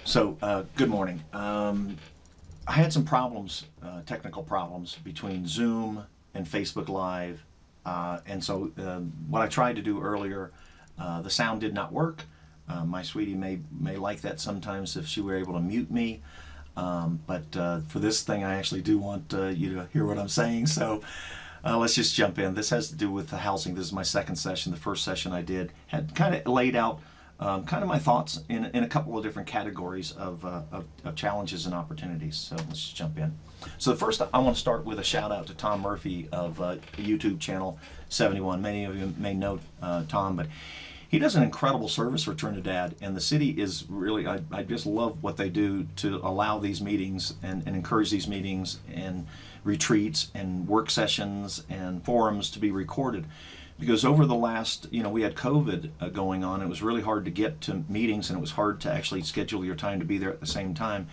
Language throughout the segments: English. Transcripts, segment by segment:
Good morning. I had some problems, technical problems between Zoom and Facebook Live. What I tried to do earlier, the sound did not work. My sweetie may like that sometimes if she were able to mute me. But for this thing, I actually do want you to hear what I'm saying. Let's just jump in. This has to do with the housing. This is my second session. The first session I did had kind of laid out kind of my thoughts in a couple of different categories of challenges and opportunities. So let's just jump in. So the first, I want to start with a shout out to Tom Murphy of YouTube channel 71. Many of you may know Tom, but he does an incredible service for Trinidad, and the city is really, I just love what they do to allow these meetings and encourage these meetings and retreats and work sessions and forums to be recorded. Because over the last, we had COVID going on. It was really hard to get to meetings, and it was hard to actually schedule your time to be there at the same time.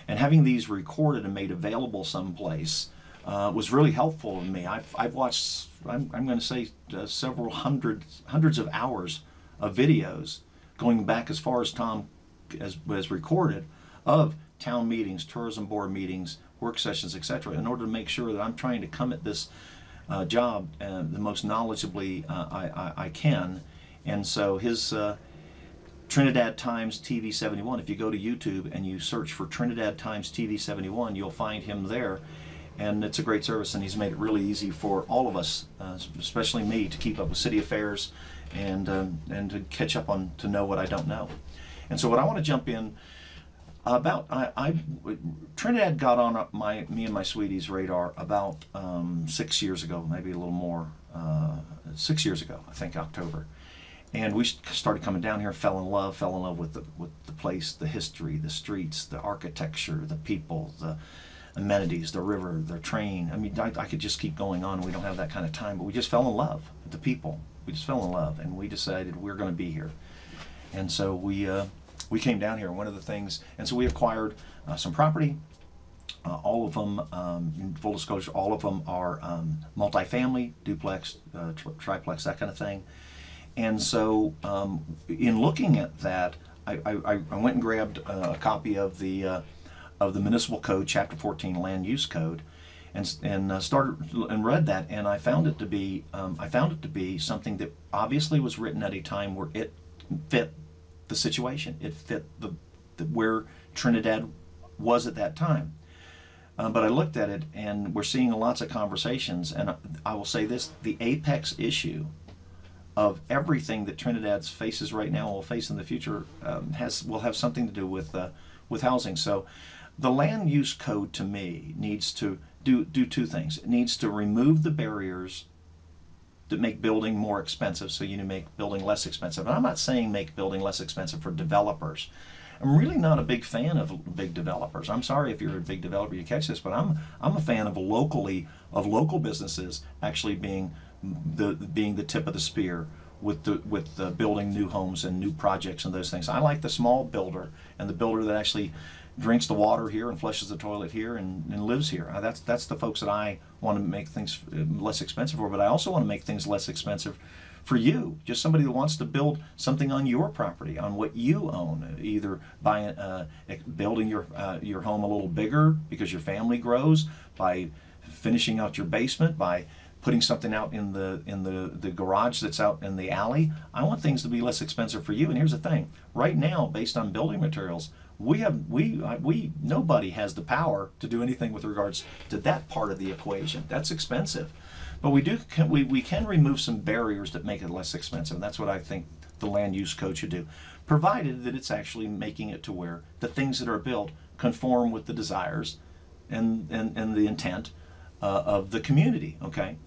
And having these recorded and made available someplace was really helpful to me. I've watched, I'm going to say, several hundreds of hours of videos going back as far as Tom has recorded of town meetings, tourism board meetings, work sessions, etc., in order to make sure that I'm trying to come at this job the most knowledgeably I can. And so his Trinidad Times TV 71, if you go to YouTube and you search for Trinidad Times TV 71, you'll find him there. And it's a great service, and he's made it really easy for all of us, especially me, to keep up with city affairs and to catch up on, to know what I don't know. And so what I want to jump in about, Trinidad got on me and my sweetie's radar about 6 years ago, maybe a little more, 6 years ago, I think, October. And we started coming down here, fell in love with the place, the history, the streets, the architecture, the people, the amenities, the river, the train. I mean, I could just keep going on. We don't have that kind of time, but we just fell in love with the people. We just fell in love, and we decided we're going to be here. And so we came down here. One of the things, and so we acquired some property. All of them, in full disclosure, all of them are multifamily, duplex, triplex, that kind of thing. And so in looking at that, I went and grabbed a copy of the Municipal Code, Chapter 14, Land Use Code, and started and read that, and I found it to be something that obviously was written at a time where it fit the situation. It fit where Trinidad was at that time. But I looked at it, and we're seeing lots of conversations, and I will say this: the apex issue of everything that Trinidad faces right now, will face in the future, will have something to do with housing. So the land use code, to me, needs to do two things. It needs to remove the barriers that make building more expensive, so you need to make building less expensive. And I'm not saying make building less expensive for developers. I'm really not a big fan of big developers. I'm sorry if you're a big developer, you catch this, but I'm a fan of local businesses actually being the tip of the spear with the building new homes and new projects and those things. I like the small builder, and the builder that actually drinks the water here and flushes the toilet here and lives here. That's the folks that I want to make things less expensive for, but I also want to make things less expensive for you, just somebody that wants to build something on your property, on what you own, either by building your home a little bigger because your family grows, by finishing out your basement, by putting something out in the garage that's out in the alley. I want things to be less expensive for you. And here's the thing: right now, based on building materials, nobody has the power to do anything with regards to that part of the equation. That's expensive, but we can remove some barriers that make it less expensive. And that's what I think the land use code should do, provided that it's actually making it to where the things that are built conform with the desires and the intent of the community. Okay.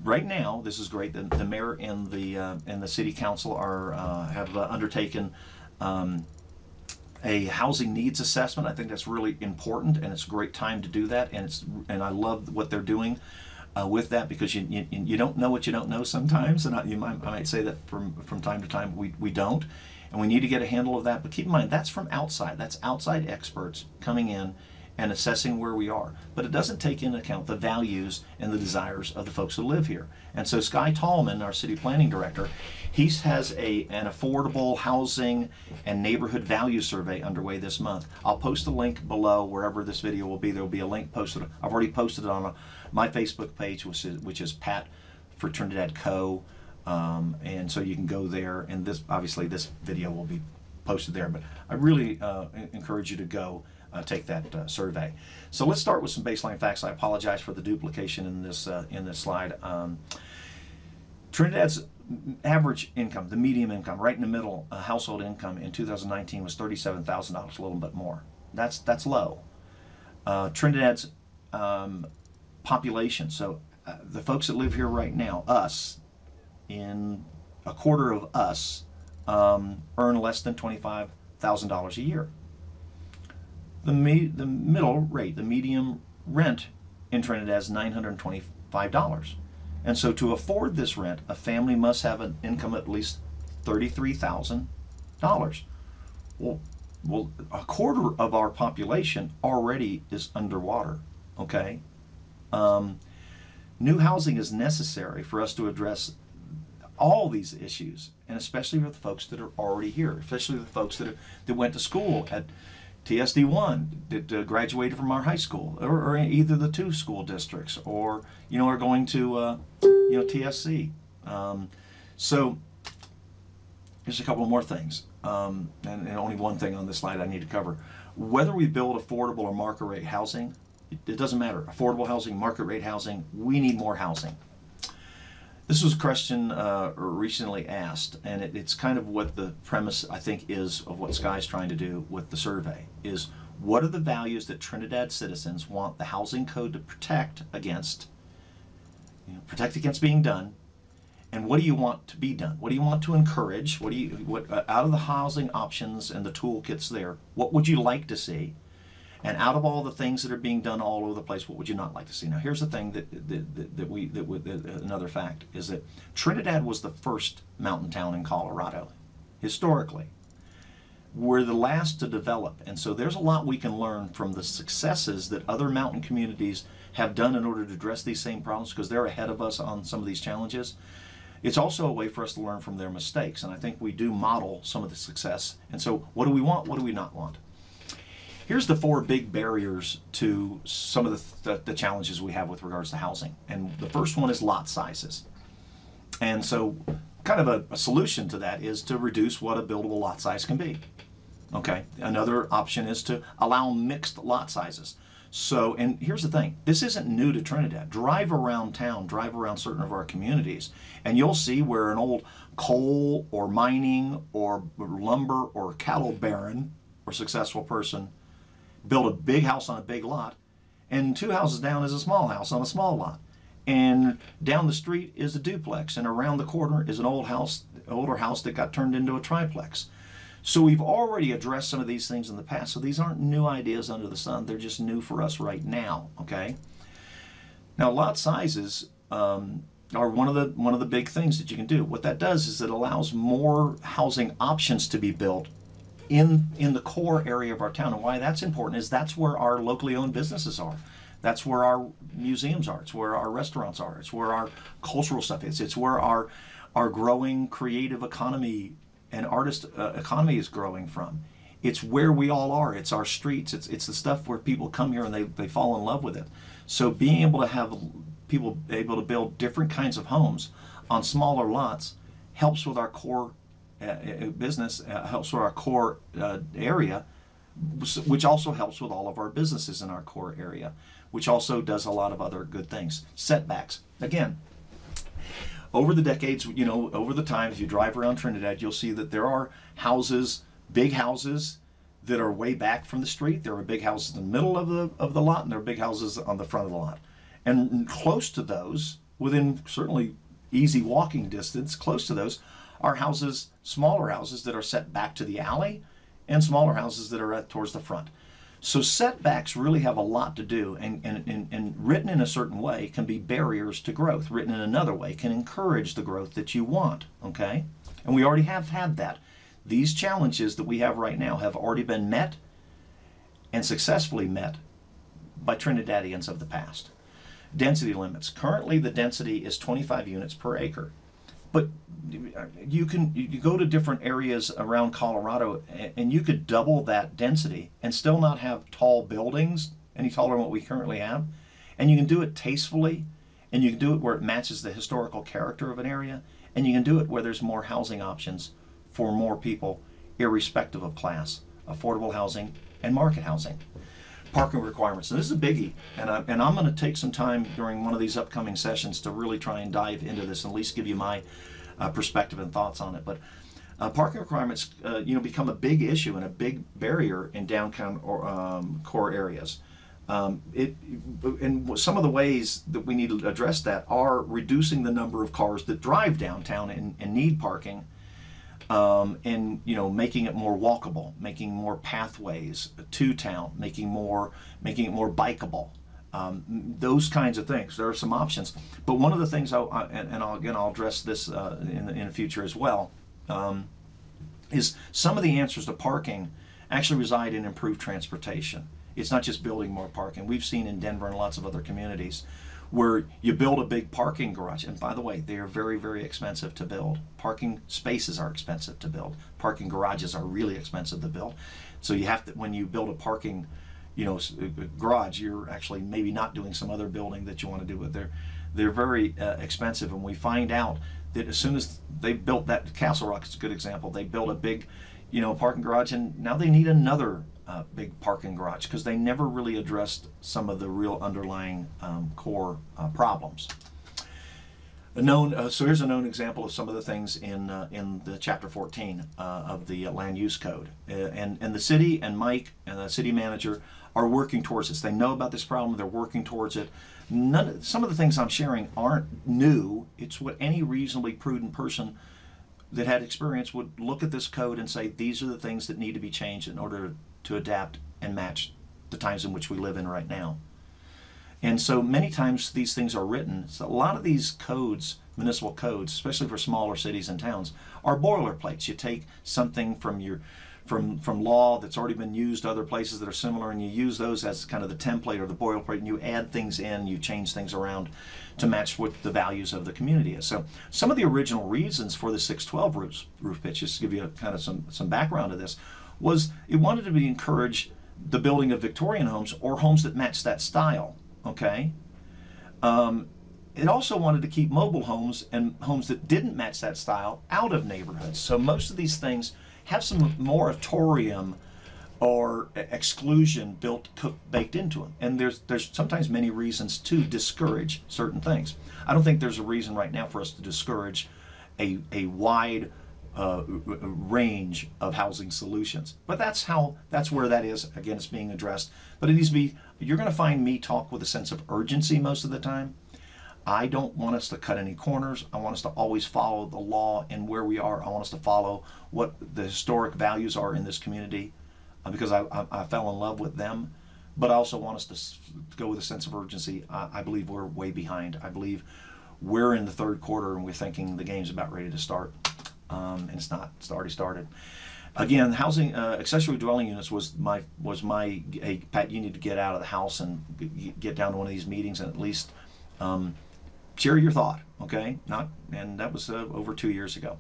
Right now, this is great. The mayor and the city council have undertaken a housing needs assessment. I think that's really important, and it's a great time to do that. And I love what they're doing with that, because you don't know what you don't know sometimes, and I might say that from time to time we don't, and we need to get a handle of that. But keep in mind, that's from outside. That's outside experts coming in and assessing where we are, but it doesn't take into account the values and the desires of the folks who live here. And so Sky Tallman, our city planning director, he has an affordable housing and neighborhood value survey underway this month. I'll post a link below wherever this video will be. There will be a link posted. I've already posted it on my Facebook page, which is Pat for Trinidad Co. And so you can go there, and this video will be posted there. But I really encourage you to go take that survey. So let's start with some baseline facts. I apologize for the duplication in this slide. Trinidad's average income, the median income, right in the middle, household income in 2019 was $37,000, a little bit more. That's low. Trinidad's population, so the folks that live here right now, us, in a quarter of us, earn less than $25,000 a year. The middle rate, the median rent in Trinidad is $925. And so to afford this rent, a family must have an income at least $33,000. Well, a quarter of our population already is underwater, okay? New housing is necessary for us to address all these issues, and especially for the folks that are already here, especially the folks that went to school at TSD1, that graduated from our high school, or either the two school districts, or are going to TSC. So here's a couple more things, and only one thing on this slide I need to cover. Whether we build affordable or market rate housing, it doesn't matter. Affordable housing, market rate housing, we need more housing. This was a question recently asked, and it's kind of what the premise, I think, is of what Sky's trying to do with the survey, is what are the values that Trinidad citizens want the housing code to protect against being done, and what do you want to be done? What do you want to encourage? What out of the housing options and the toolkits there, what would you like to see? And out of all the things that are being done all over the place, what would you not like to see? Now, here's the thing another fact is that Trinidad was the first mountain town in Colorado, historically. We're the last to develop, and so there's a lot we can learn from the successes that other mountain communities have done in order to address these same problems, because they're ahead of us on some of these challenges. It's also a way for us to learn from their mistakes, and I think we do model some of the success. And so what do we want? What do we not want? Here's the four big barriers to some of the challenges we have with regards to housing. And the first one is lot sizes. And so kind of a solution to that is to reduce what a buildable lot size can be. Okay, another option is to allow mixed lot sizes. So, and here's the thing, this isn't new to Trinidad. Drive around town, drive around certain of our communities, and you'll see where an old coal or mining or lumber or cattle baron or successful person build a big house on a big lot, and two houses down is a small house on a small lot, and down the street is a duplex, and around the corner is an older house that got turned into a triplex. So we've already addressed some of these things in the past, so these aren't new ideas under the sun. They're just new for us right now. Okay. Now, lot sizes are one of the big things that you can do. What that does is it allows more housing options to be built in the core area of our town. And why that's important is that's where our locally owned businesses are. That's where our museums are. It's where our restaurants are. It's where our cultural stuff is. It's where our growing creative economy and artist economy is growing from. It's where we all are. It's our streets. It's the stuff where people come here and they fall in love with it. So being able to have people able to build different kinds of homes on smaller lots helps with our core business, helps with our core area, which also helps with all of our businesses in our core area, which also does a lot of other good things. Setbacks. Again, over the decades, over the time, if you drive around Trinidad, you'll see that there are houses, big houses, that are way back from the street. There are big houses in the middle of the lot, and there are big houses on the front of the lot. And close to those, within certainly easy walking distance, close to those, are houses, smaller houses that are set back to the alley, and smaller houses that are towards the front. So setbacks really have a lot to do, and written in a certain way can be barriers to growth. Written in another way can encourage the growth that you want, okay? And we already have had that. These challenges that we have right now have already been met and successfully met by Trinidadians of the past. Density limits. Currently the density is 25 units per acre. But you go to different areas around Colorado and you could double that density and still not have tall buildings any taller than what we currently have. And you can do it tastefully, and you can do it where it matches the historical character of an area, and you can do it where there's more housing options for more people, irrespective of class, affordable housing and market housing. Parking requirements. And this is a biggie, and I'm going to take some time during one of these upcoming sessions to really try and dive into this and at least give you my perspective and thoughts on it. But parking requirements, become a big issue and a big barrier in downtown or core areas. And some of the ways that we need to address that are reducing the number of cars that drive downtown and need parking. And making it more walkable, making more pathways to town, making it more bikeable, those kinds of things. There are some options, but one of the things I'll address this in the future as well, is some of the answers to parking actually reside in improved transportation. It's not just building more parking. We've seen in Denver and lots of other communities where you build a big parking garage, and by the way, they are very, very expensive to build. Parking spaces are expensive to build. Parking garages are really expensive to build. So you have to, when you build a parking, garage, you're actually maybe not doing some other building that you want to do, but they're very expensive. And we find out that as soon as they built that, Castle Rock is a good example. They built a big, parking garage, and now they need another big parking garage because they never really addressed some of the real underlying core problems. So here's a known example of some of the things in the chapter 14 of the land use code, and the city and Mike and the city manager are working towards this. They know about this problem. They're working towards it. Some of the things I'm sharing aren't new. It's what any reasonably prudent person that had experience would look at this code and say, these are the things that need to be changed in order to adapt and match the times in which we live in right now. And so many times these things are written. So a lot of these codes, municipal codes, especially for smaller cities and towns, are boilerplates. You take something from law that's already been used other places that are similar, and you use those as kind of the template or the boilerplate, and you add things in, you change things around to match what the values of the community is. So some of the original reasons for the 612 roof pitch, just to give you kind of some background to this, was it wanted to encourage the building of Victorian homes or homes that match that style. Okay. It also wanted to keep mobile homes and homes that didn't match that style out of neighborhoods. So most of these things have some moratorium or exclusion baked into them. And there's sometimes many reasons to discourage certain things. I don't think there's a reason right now for us to discourage a wide range of housing solutions. But that's where that is. Again, it's being addressed. But it needs to be, you're going to find me talk with a sense of urgency most of the time. I don't want us to cut any corners. I want us to always follow the law and where we are. I want us to follow what the historic values are in this community because I fell in love with them. But I also want us to go with a sense of urgency. I believe we're way behind. I believe we're in the third quarter and we're thinking the game's about ready to start. And it's not. It's already started. Again, housing, accessory dwelling units was my, hey, Pat, you need to get out of the house and get down to one of these meetings and at least share your thought, okay? And that was over 2 years ago.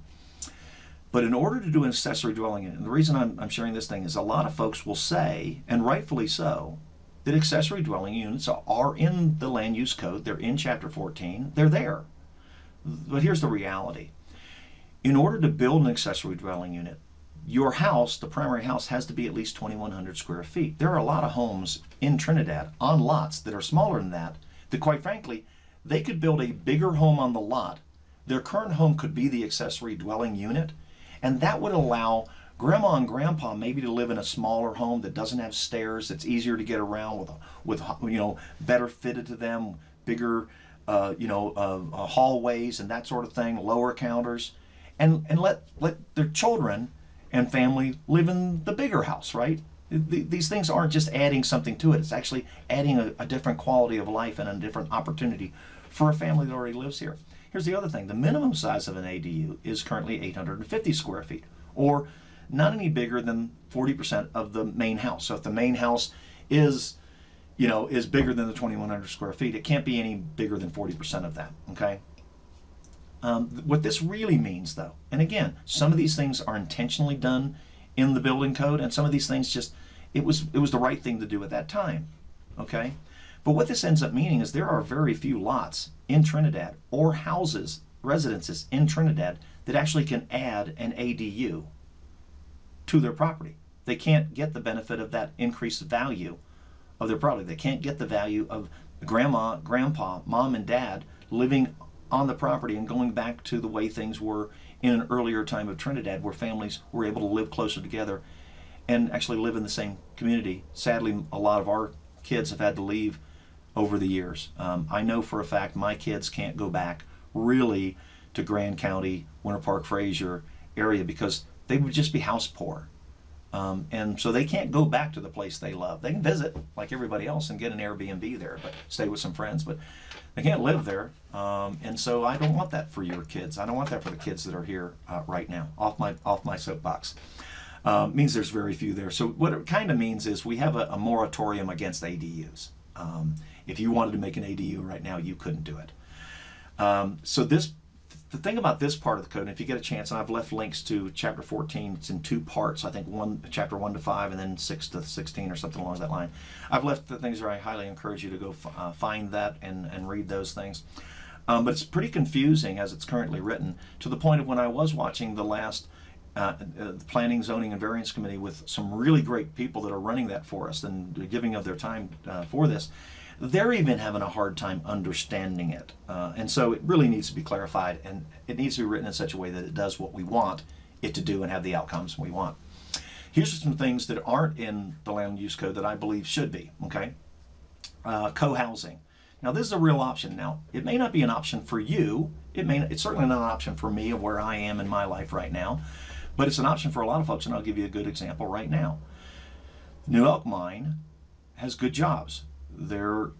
But in order to do an accessory dwelling unit, and the reason I'm sharing this thing is a lot of folks will say, and rightfully so, that accessory dwelling units are in the land use code. They're in chapter 14. They're there. But here's the reality. In order to build an accessory dwelling unit, your house, the primary house, has to be at least 2,100 square feet. There are a lot of homes in Trinidad on lots that are smaller than that quite frankly, they could build a bigger home on the lot. Their current home could be the accessory dwelling unit, and that would allow grandma and grandpa maybe to live in a smaller home that doesn't have stairs, that's easier to get around with better fitted to them, bigger hallways and that sort of thing, lower counters, and let their children and family live in the bigger house, right? These things aren't just adding something to it. It's actually adding a different quality of life and a different opportunity for a family that already lives here. Here's the other thing. The minimum size of an ADU is currently 850 square feet, or not any bigger than 40% of the main house. So if the main house is is bigger than the 2,100 square feet. It can't be any bigger than 40% of that, okay? What this really means, though, and again, some of these things are intentionally done in the building code, and some of these things just, it was the right thing to do at that time, okay? But what this ends up meaning is there are very few lots in Trinidad or houses, residences in Trinidad that actually can add an ADU to their property. They can't get the benefit of that increased value of their property. They can't get the value of grandma, grandpa, mom, and dad living on the property and going back to the way things were in an earlier time of Trinidad, where families were able to live closer together and actually live in the same community. Sadly, a lot of our kids have had to leave over the years. I know for a fact my kids can't go back really to Grand County, Winter Park, Fraser area because they would just be house poor. And so they can't go back to the place they love. They can visit like everybody else and get an Airbnb there, but stay with some friends, but they can't live there. And so I don't want that for your kids. I don't want that for the kids that are here right now. Off my soapbox. Means there's very few there. So what it kind of means is we have a moratorium against ADUs. If you wanted to make an ADU right now, you couldn't do it. So the thing about this part of the code, and if you get a chance, and I've left links to chapter 14, it's in two parts, I think chapter 1 to 5 and then 6 to 16 or something along that line. I've left the things where I highly encourage you to go find that and read those things. But it's pretty confusing as it's currently written, to the point of when I was watching the last Planning, Zoning, and Variance Committee with some really great people that are running that for us and giving of their time for this. They're even having a hard time understanding it. And so it really needs to be clarified, and it needs to be written in such a way that it does what we want it to do and have the outcomes we want. Here's some things that aren't in the land use code that I believe should be, okay? Co-housing. Now this is a real option. Now, it may not be an option for you. It's certainly not an option for me of where I am in my life right now, but it's an option for a lot of folks, and I'll give you a good example right now. New Elk Mine has good jobs. They're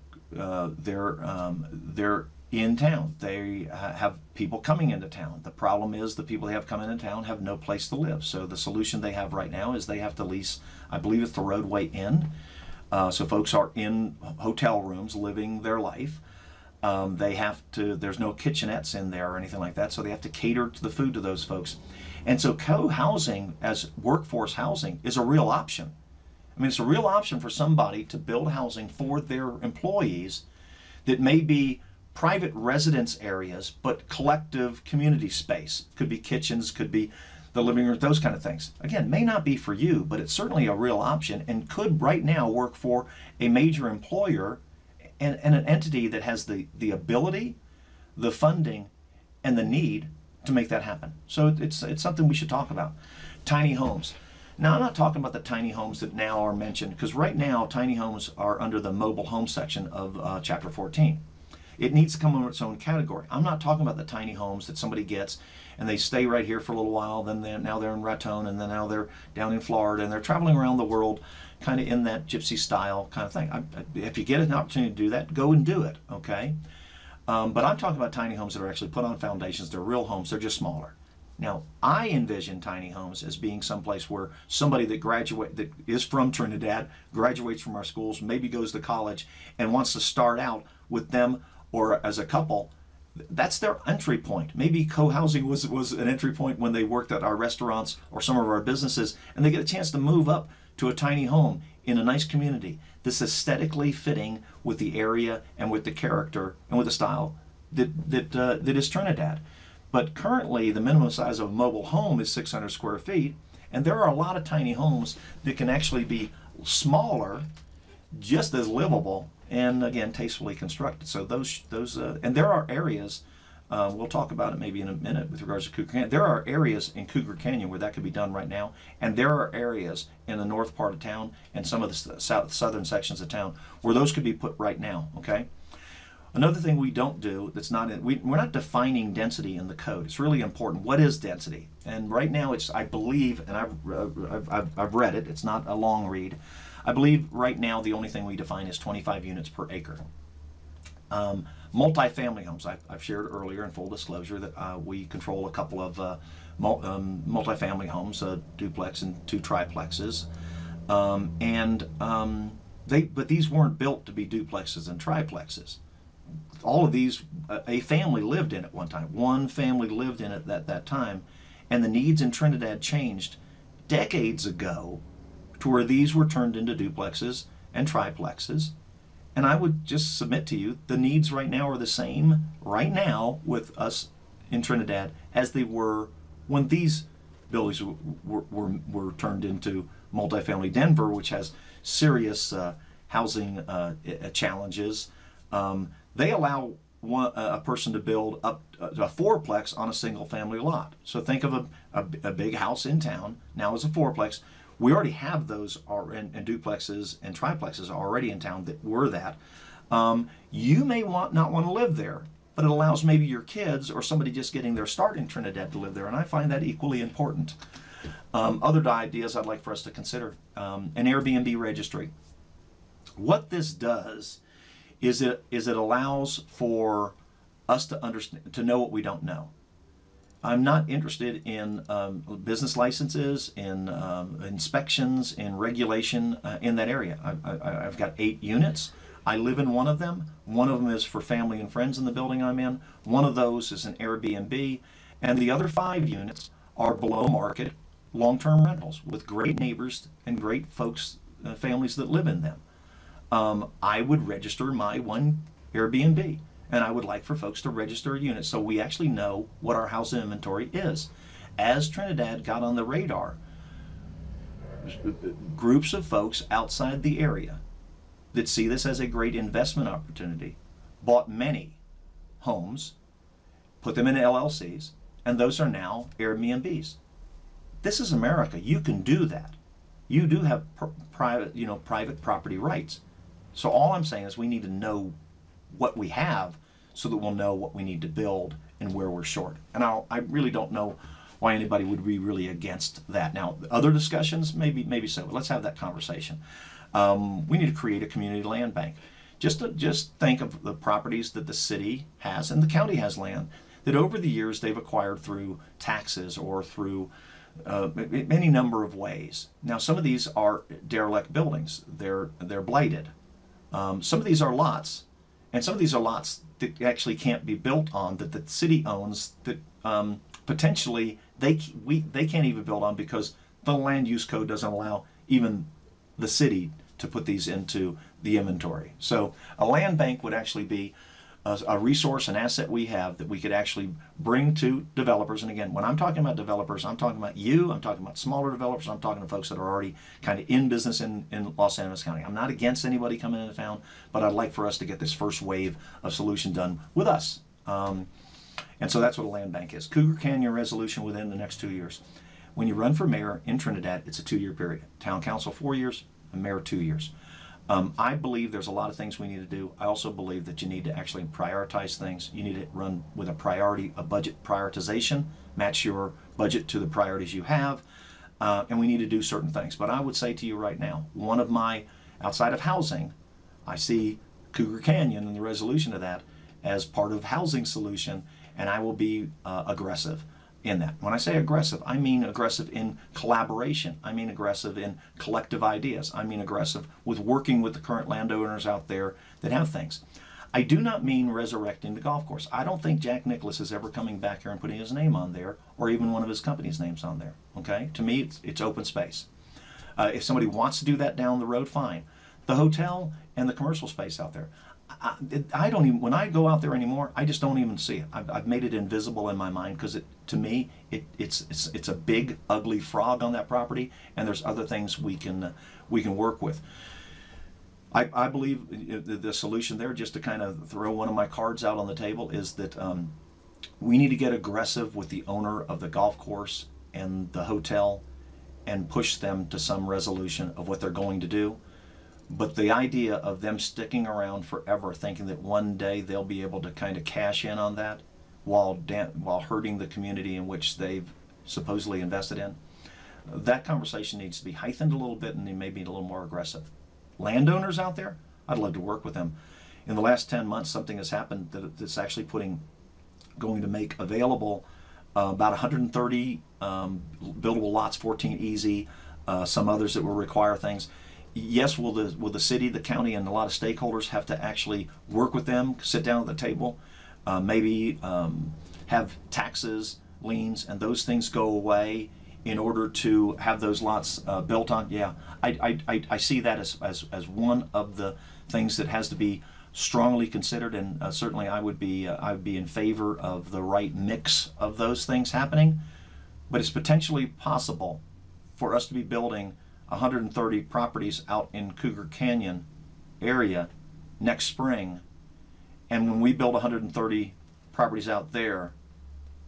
in town. They have people coming into town. The problem is the people they have coming into town have no place to live. So the solution they have right now is they have to lease, I believe it's the Roadway Inn. So folks are in hotel rooms living their life. They have to, there's no kitchenettes in there or anything like that, so they have to cater to the food to those folks. And so co-housing as workforce housing is a real option. I mean, it's a real option for somebody to build housing for their employees that may be private residence areas, but collective community space. Could be kitchens, could be the living room, those kind of things. Again, may not be for you, but it's certainly a real option and could right now work for a major employer and an entity that has the ability, the funding, and the need to make that happen. So it's something we should talk about. Tiny homes. Now, I'm not talking about the tiny homes that now are mentioned, because right now tiny homes are under the mobile home section of chapter 14. It needs to come under its own category. I'm not talking about the tiny homes that somebody gets and they stay right here for a little while, then now they're in Raton, and then now they're down in Florida, and they're traveling around the world kind of in that gypsy style kind of thing. If you get an opportunity to do that, go and do it, okay? But I'm talking about tiny homes that are actually put on foundations. They're real homes, they're just smaller. Now, I envision tiny homes as being someplace where somebody that is from Trinidad, graduates from our schools, maybe goes to college, and wants to start out with them or as a couple. That's their entry point. Maybe co-housing was an entry point when they worked at our restaurants or some of our businesses, and they get a chance to move up to a tiny home in a nice community that's aesthetically fitting with the area and with the character and with the style that is Trinidad. But currently, the minimum size of a mobile home is 600 square feet, and there are a lot of tiny homes that can actually be smaller, just as livable, and again, tastefully constructed. So and there are areas, we'll talk about it maybe in a minute with regards to Cougar Canyon. There are areas in Cougar Canyon where that could be done right now, and there are areas in the north part of town and some of the southern sections of town where those could be put right now, okay? Another thing we don't do that's not in, we're not defining density in the code. It's really important. What is density? And right now it's, I believe, and I've read it, it's not a long read, I believe right now the only thing we define is 25 units per acre. Multi-family homes, I've shared earlier in full disclosure that we control a couple of multi-family homes, a duplex and 2 triplexes. But these weren't built to be duplexes and triplexes. All of these, a family lived in it one time. One family lived in it at that time, and the needs in Trinidad changed decades ago to where these were turned into duplexes and triplexes. And I would just submit to you, the needs right now are the same right now with us in Trinidad as they were when these buildings were turned into multifamily. Denver, which has serious housing challenges, they allow a person to build up a fourplex on a single family lot. So think of a big house in town now as a fourplex. We already have those and duplexes and triplexes already in town that were that. You may not want to live there, but it allows maybe your kids or somebody just getting their start in Trinidad to live there, and I find that equally important. Other ideas I'd like for us to consider, an Airbnb registry. What this does is it allows for us to understand, to know what we don't know. I'm not interested in business licenses, in inspections, in regulation in that area. I've got 8 units. I live in one of them. One of them is for family and friends in the building I'm in. One of those is an Airbnb, and the other 5 units are below market long-term rentals with great neighbors and great folks, families that live in them. I would register my one Airbnb, and I would like for folks to register a unit so we actually know what our house inventory is. As Trinidad got on the radar, groups of folks outside the area that see this as a great investment opportunity bought many homes, put them in LLCs, and those are now Airbnbs. This is America. You can do that. You do have private property rights. So all I'm saying is we need to know what we have so that we'll know what we need to build and where we're short. And I really don't know why anybody would be really against that. Now, other discussions, maybe so, but let's have that conversation. We need to create a community land bank. Just think of the properties that the city has and the county has land that over the years they've acquired through taxes or through any number of ways. Now, some of these are derelict buildings. They're blighted. Some of these are lots, and some of these are lots that actually can't be built on, that the city owns, that potentially they can't even build on because the land use code doesn't allow even the city to put these into the inventory. So a land bank would actually be a resource, an asset we have that we could actually bring to developers. And again, when I'm talking about developers, I'm talking about you, I'm talking about smaller developers, I'm talking to folks that are already kind of in business in Los Angeles County. I'm not against anybody coming into town, but I'd like for us to get this first wave of solution done with us. And so that's what a land bank is. Cougar Canyon resolution within the next 2 years. When you run for mayor in Trinidad, it's a 2-year period. Town council 4 years, and mayor 2 years. I believe there's a lot of things we need to do. I also believe that you need to actually prioritize things. You need to run with a budget prioritization, match your budget to the priorities you have, and we need to do certain things. But I would say to you right now, one of my, outside of housing, I see Cougar Canyon and the resolution of that as part of housing solution, and I will be aggressive in that. When I say aggressive, I mean aggressive in collaboration. I mean aggressive in collective ideas. I mean aggressive with working with the current landowners out there that have things. I do not mean resurrecting the golf course. I don't think Jack Nicklaus is ever coming back here and putting his name on there or even one of his company's names on there. Okay? To me, it's open space. If somebody wants to do that down the road, fine. The hotel and the commercial space out there, I don't even, when I go out there anymore, I just don't even see it. I've made it invisible in my mind because to me, it's a big, ugly frog on that property, and there's other things we can work with. I believe the solution there, just to kind of throw one of my cards out on the table, is that we need to get aggressive with the owner of the golf course and the hotel and push them to some resolution of what they're going to do. But the idea of them sticking around forever, thinking that one day they'll be able to kind of cash in on that while hurting the community in which they've supposedly invested in, that conversation needs to be heightened a little bit and maybe a little more aggressive. Landowners out there, I'd love to work with them. In the last 10 months, something has happened that's actually going to make available about 130 buildable lots, 14 easy, some others that will require things. Yes, will the city, the county, and a lot of stakeholders have to actually work with them, sit down at the table, maybe have taxes, liens, and those things go away in order to have those lots built on? Yeah, I see that as one of the things that has to be strongly considered, and certainly I would be in favor of the right mix of those things happening. But it's potentially possible for us to be building 130 properties out in Cougar Canyon area next spring, and when we build 130 properties out there,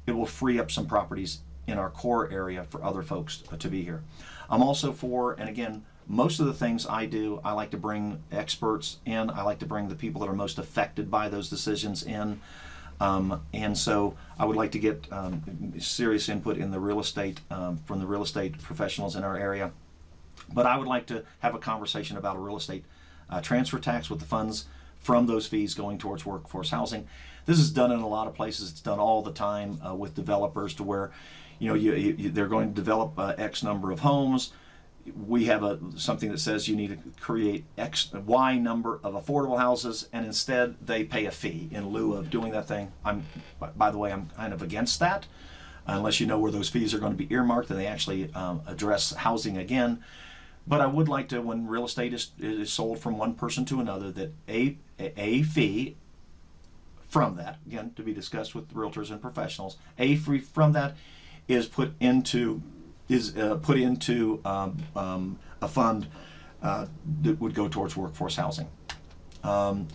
it will free up some properties in our core area for other folks to be here. I'm also for, and again, most of the things I do, I like to bring experts in. I like to bring the people that are most affected by those decisions in. And so I would like to get serious input in the real estate, from the real estate professionals in our area. But I would like to have a conversation about a real estate transfer tax with the funds from those fees going towards workforce housing. This is done in a lot of places. It's done all the time with developers, to where, they're going to develop X number of homes. We have something that says you need to create Y number of affordable houses, and instead they pay a fee in lieu of doing that thing. By the way, I'm kind of against that, unless you know where those fees are going to be earmarked and they actually address housing again. But I would like to, when real estate is sold from one person to another, that a fee from that, again, to be discussed with realtors and professionals, a fee from that is put into a fund that would go towards workforce housing. The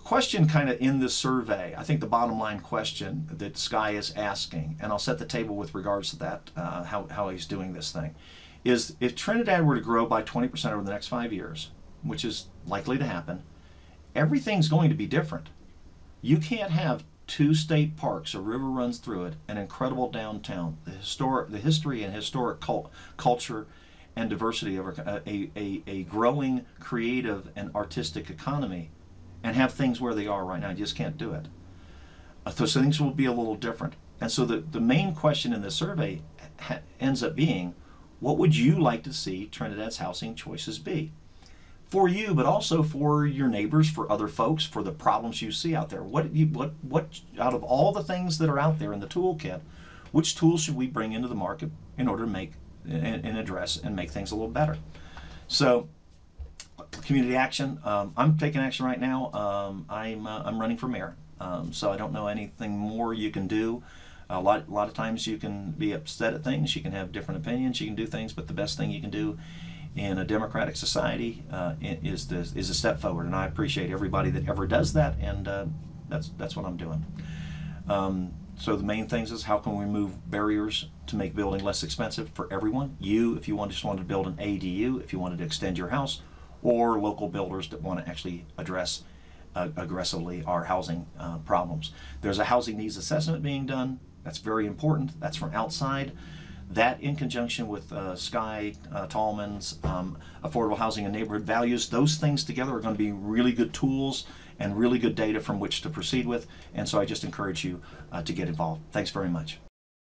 question kind of in this survey, I think the bottom line question that Sky is asking, and I'll set the table with regards to that, how he's doing this thing, is if Trinidad were to grow by 20% over the next 5 years, which is likely to happen, everything's going to be different. You can't have 2 state parks, a river runs through it, an incredible downtown, the history and historic culture and diversity of a growing creative and artistic economy, and have things where they are right now. You just can't do it. So things will be a little different. And so the main question in the survey ends up being, what would you like to see Trinidad's housing choices be? For you, but also for your neighbors, for other folks, for the problems you see out there. What out of all the things that are out there in the toolkit, which tools should we bring into the market in order to make and address and make things a little better? So, community action. I'm taking action right now. I'm running for mayor. So I don't know anything more you can do. A lot of times you can be upset at things. You can have different opinions. You can do things, but the best thing you can do in a democratic society is a step forward, and I appreciate everybody that ever does that, and that's what I'm doing. So the main things is, how can we remove barriers to make building less expensive for everyone? If you just wanted to build an ADU, if you wanted to extend your house, or local builders that want to actually address aggressively our housing problems. There's a housing needs assessment being done. That's very important. That's from outside. That, in conjunction with Sky Tallman's affordable housing and neighborhood values, those things together are going to be really good tools and really good data from which to proceed with. And so I just encourage you to get involved. Thanks very much.